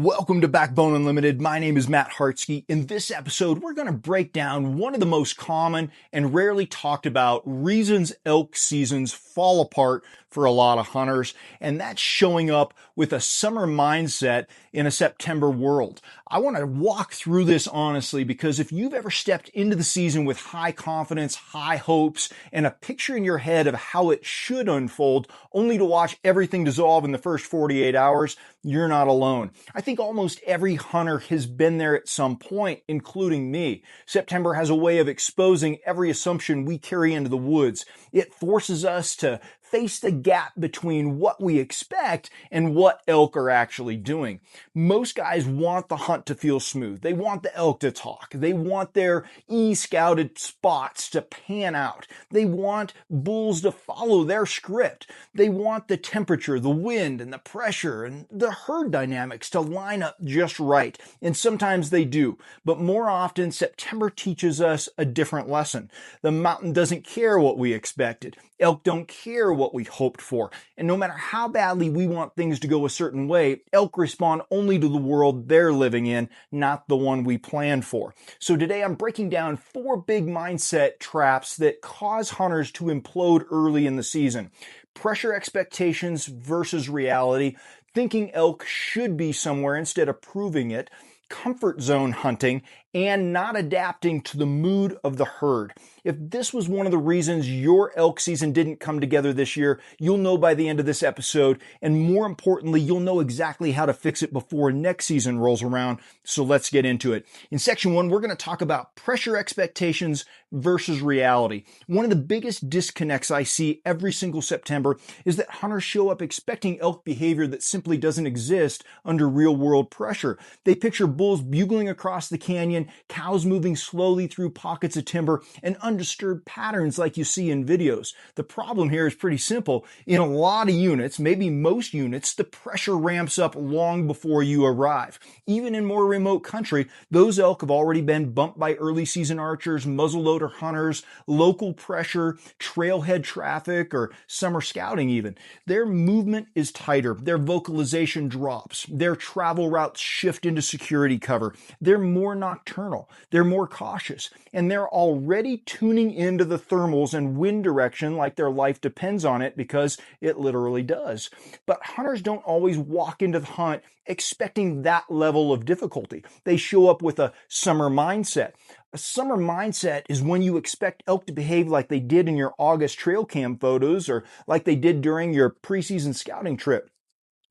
Welcome to Backbone Unlimited. My name is Matt Hartsky. In this episode, we're going to break down one of the most common and rarely talked about reasons elk seasons fall apart for a lot of hunters, and that's showing up with a summer mindset in a September world. I want to walk through this honestly because if you've ever stepped into the season with high confidence, high hopes, and a picture in your head of how it should unfold, only to watch everything dissolve in the first 48 hours, you're not alone. I think almost every hunter has been there at some point, including me. September has a way of exposing every assumption we carry into the woods. It forces us to face the gap between what we expect and what elk are actually doing. Most guys want the hunt to feel smooth. They want the elk to talk. They want their e-scouted spots to pan out. They want bulls to follow their script. They want the temperature, the wind, and the pressure, and the herd dynamics to line up just right. And sometimes they do. But more often, September teaches us a different lesson. The mountain doesn't care what we expected. Elk don't care what we hoped for. And no matter how badly we want things to go a certain way, elk respond only to the world they're living in, not the one we planned for. So today I'm breaking down 4 big mindset traps that cause hunters to implode early in the season. Pressure expectations versus reality, thinking elk should be somewhere instead of proving it, comfort zone hunting, and not adapting to the mood of the herd. If this was one of the reasons your elk season didn't come together this year, you'll know by the end of this episode, and more importantly, you'll know exactly how to fix it before next season rolls around. So let's get into it. In section 1, we're going to talk about pressure expectations versus reality. One of the biggest disconnects I see every single September is that hunters show up expecting elk behavior that simply doesn't exist under real-world pressure. They picture bulls bugling across the canyon, cows moving slowly through pockets of timber, and undisturbed patterns like you see in videos. The problem here is pretty simple. In a lot of units, maybe most units, the pressure ramps up long before you arrive. Even in more remote country, those elk have already been bumped by early season archers, muzzleloader hunters, local pressure, trailhead traffic, or summer scouting even. Their movement is tighter. Their vocalization drops. Their travel routes shift into security cover. They're more nocturnal. They're more cautious. And they're already tuning into the thermals and wind direction like their life depends on it, because it literally does. But hunters don't always walk into the hunt expecting that level of difficulty. They show up with a summer mindset. A summer mindset is when you expect elk to behave like they did in your August trail cam photos or like they did during your preseason scouting trip.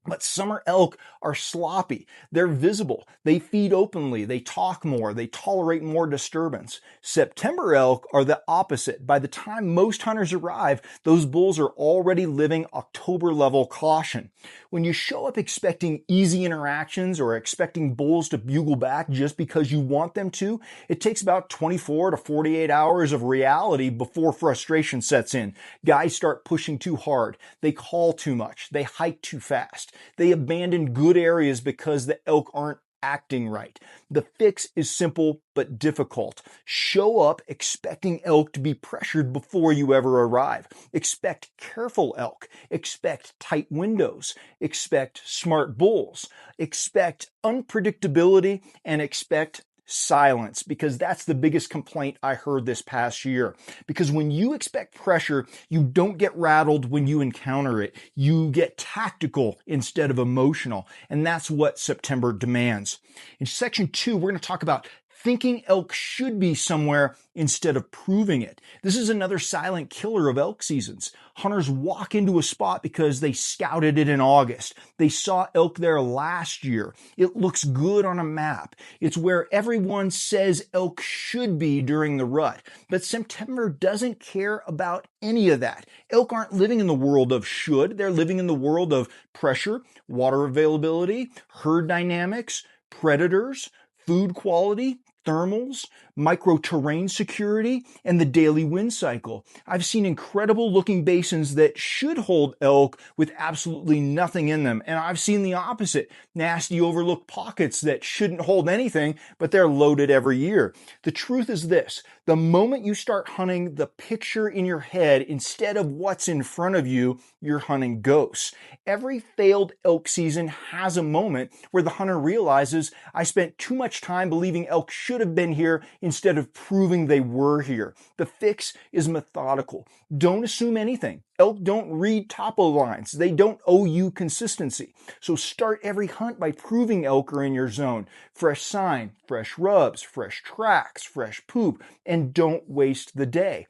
But summer elk are sloppy. They're visible. They feed openly. They talk more. They tolerate more disturbance. September elk are the opposite. By the time most hunters arrive, those bulls are already living October level caution. When you show up expecting easy interactions or expecting bulls to bugle back just because you want them to, it takes about 24 to 48 hours of reality before frustration sets in. Guys start pushing too hard. They call too much. They hike too fast. They abandon good areas because the elk aren't acting right. The fix is simple but difficult. Show up expecting elk to be pressured before you ever arrive. Expect careful elk. Expect tight windows. Expect smart bulls. Expect unpredictability and expect silence, because that's the biggest complaint I heard this past year. Because when you expect pressure, you don't get rattled when you encounter it. You get tactical instead of emotional. And that's what September demands. In section 2, we're going to talk about thinking elk should be somewhere instead of proving it. This is another silent killer of elk seasons. Hunters walk into a spot because they scouted it in August. They saw elk there last year. It looks good on a map. It's where everyone says elk should be during the rut. But September doesn't care about any of that. Elk aren't living in the world of should. They're living in the world of pressure, water availability, herd dynamics, predators, food quality, thermals, micro-terrain security, and the daily wind cycle. I've seen incredible looking basins that should hold elk with absolutely nothing in them, and I've seen the opposite, nasty overlooked pockets that shouldn't hold anything, but they're loaded every year. The truth is this: the moment you start hunting the picture in your head instead of what's in front of you, you're hunting ghosts. Every failed elk season has a moment where the hunter realizes, I spent too much time believing elk should have been here instead of proving they were here. The fix is methodical. Don't assume anything. Elk don't read topo lines. They don't owe you consistency. So start every hunt by proving elk are in your zone. Fresh sign, fresh rubs, fresh tracks, fresh poop, and don't waste the day.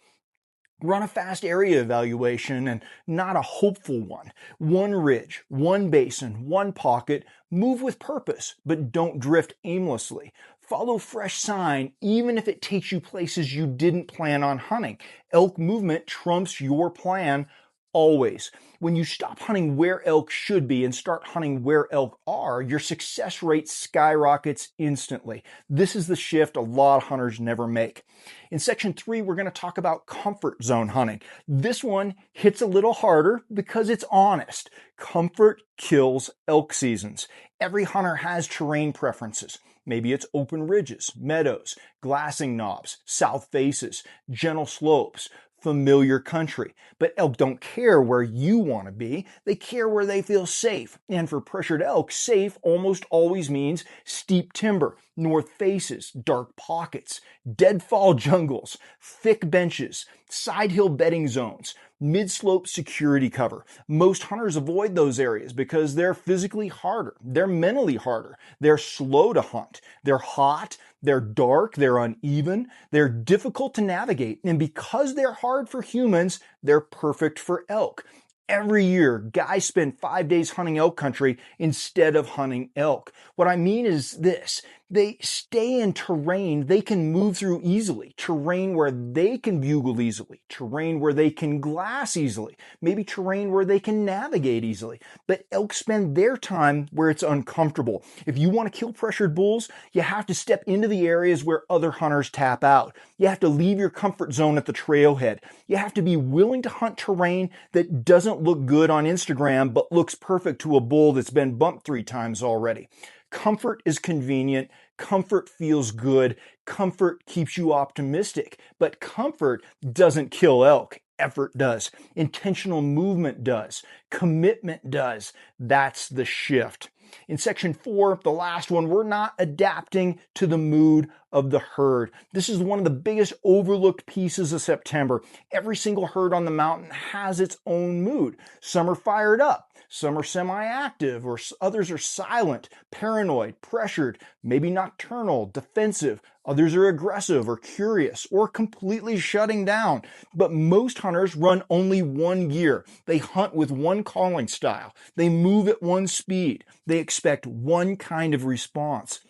Run a fast area evaluation and not a hopeful one. One ridge, one basin, one pocket. Move with purpose, but don't drift aimlessly. Follow fresh sign, even if it takes you places you didn't plan on hunting. Elk movement trumps your plan always. When you stop hunting where elk should be and start hunting where elk are, your success rate skyrockets instantly. This is the shift a lot of hunters never make. In section 3, we're going to talk about comfort zone hunting. This one hits a little harder because it's honest. Comfort kills elk seasons. Every hunter has terrain preferences. Maybe it's open ridges, meadows, glassing knobs, south faces, gentle slopes, familiar country. But elk don't care where you want to be. They care where they feel safe. And for pressured elk, safe almost always means steep timber, north faces, dark pockets, deadfall jungles, thick benches, side hill bedding zones, mid-slope security cover. Most hunters avoid those areas because they're physically harder. They're mentally harder. They're slow to hunt. They're hot. They're dark. They're uneven. They're difficult to navigate. And because they're hard for humans, they're perfect for elk. Every year, guys spend 5 days hunting elk country instead of hunting elk. What I mean is this: they stay in terrain they can move through easily, terrain where they can bugle easily, terrain where they can glass easily, maybe terrain where they can navigate easily. But elk spend their time where it's uncomfortable. If you want to kill pressured bulls, you have to step into the areas where other hunters tap out. You have to leave your comfort zone at the trailhead. You have to be willing to hunt terrain that doesn't look good on Instagram but looks perfect to a bull that's been bumped 3 times already. Comfort is convenient. Comfort feels good. Comfort keeps you optimistic. But comfort doesn't kill elk. Effort does. Intentional movement does. Commitment does. That's the shift. In section 4, the last one, we're not adapting to the mood of the herd. This is one of the biggest overlooked pieces of September. Every single herd on the mountain has its own mood. Some are fired up. Some are semi-active, or others are silent, paranoid, pressured, maybe nocturnal, defensive. Others are aggressive or curious or completely shutting down. But most hunters run only one gear. They hunt with one calling style. They move at one speed. They expect one kind of response.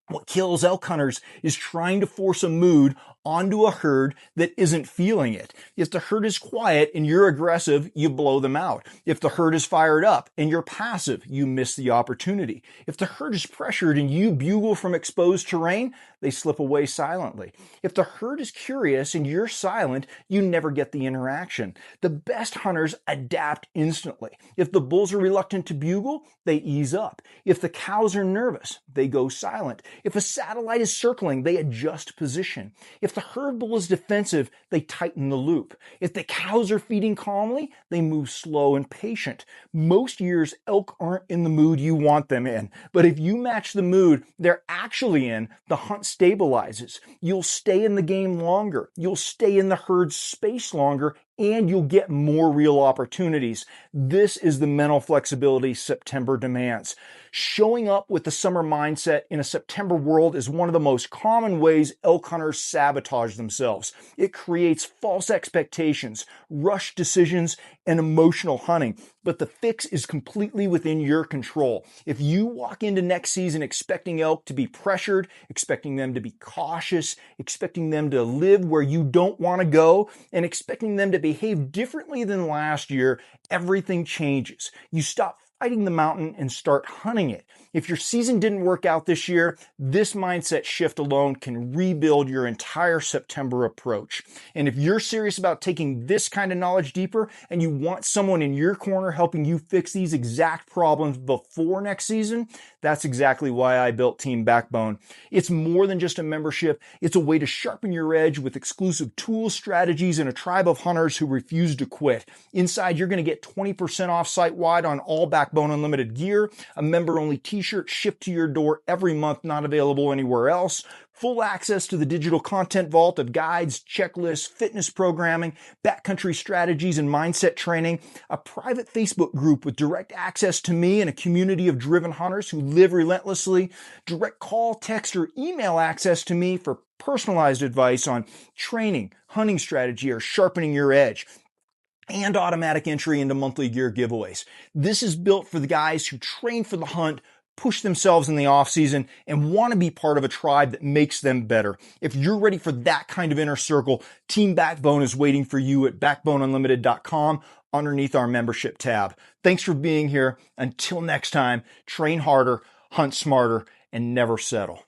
What kills elk hunters is trying to force a mood onto a herd that isn't feeling it. If the herd is quiet and you're aggressive, you blow them out. If the herd is fired up and you're passive, you miss the opportunity. If the herd is pressured and you bugle from exposed terrain, they slip away silently. If the herd is curious and you're silent, you never get the interaction. The best hunters adapt instantly. If the bulls are reluctant to bugle, they ease up. If the cows are nervous, they go silent. If a satellite is circling, they adjust position. If the herd bull is defensive, they tighten the loop. If the cows are feeding calmly, they move slow and patient. Most years, elk aren't in the mood you want them in. But if you match the mood they're actually in, the hunt stabilizes. You'll stay in the game longer. You'll stay in the herd's space longer, and you'll get more real opportunities. This is the mental flexibility September demands. Showing up with the summer mindset in a September world is one of the most common ways elk hunters sabotage themselves. It creates false expectations, rushed decisions, and emotional hunting. But the fix is completely within your control. If you walk into next season expecting elk to be pressured, expecting them to be cautious, expecting them to live where you don't want to go, and expecting them to behave differently than last year, everything changes. You stop fighting the mountain and start hunting it. If your season didn't work out this year, this mindset shift alone can rebuild your entire September approach. And if you're serious about taking this kind of knowledge deeper and you want someone in your corner helping you fix these exact problems before next season, that's exactly why I built Team Backbone. It's more than just a membership. It's a way to sharpen your edge with exclusive tools, strategies, and a tribe of hunters who refuse to quit. Inside, you're going to get 20% off site-wide on all Backbone Unlimited gear, a member-only t-shirt shipped to your door every month, not available anywhere else, full access to the digital content vault of guides, checklists, fitness programming, backcountry strategies, and mindset training, a private Facebook group with direct access to me and a community of driven hunters who live relentlessly, direct call, text, or email access to me for personalized advice on training, hunting strategy, or sharpening your edge, and automatic entry into monthly gear giveaways. This is built for the guys who train for the hunt, push themselves in the off season, and want to be part of a tribe that makes them better. If you're ready for that kind of inner circle, Team Backbone is waiting for you at backboneunlimited.com underneath our membership tab. Thanks for being here. Until next time, train harder, hunt smarter, and never settle.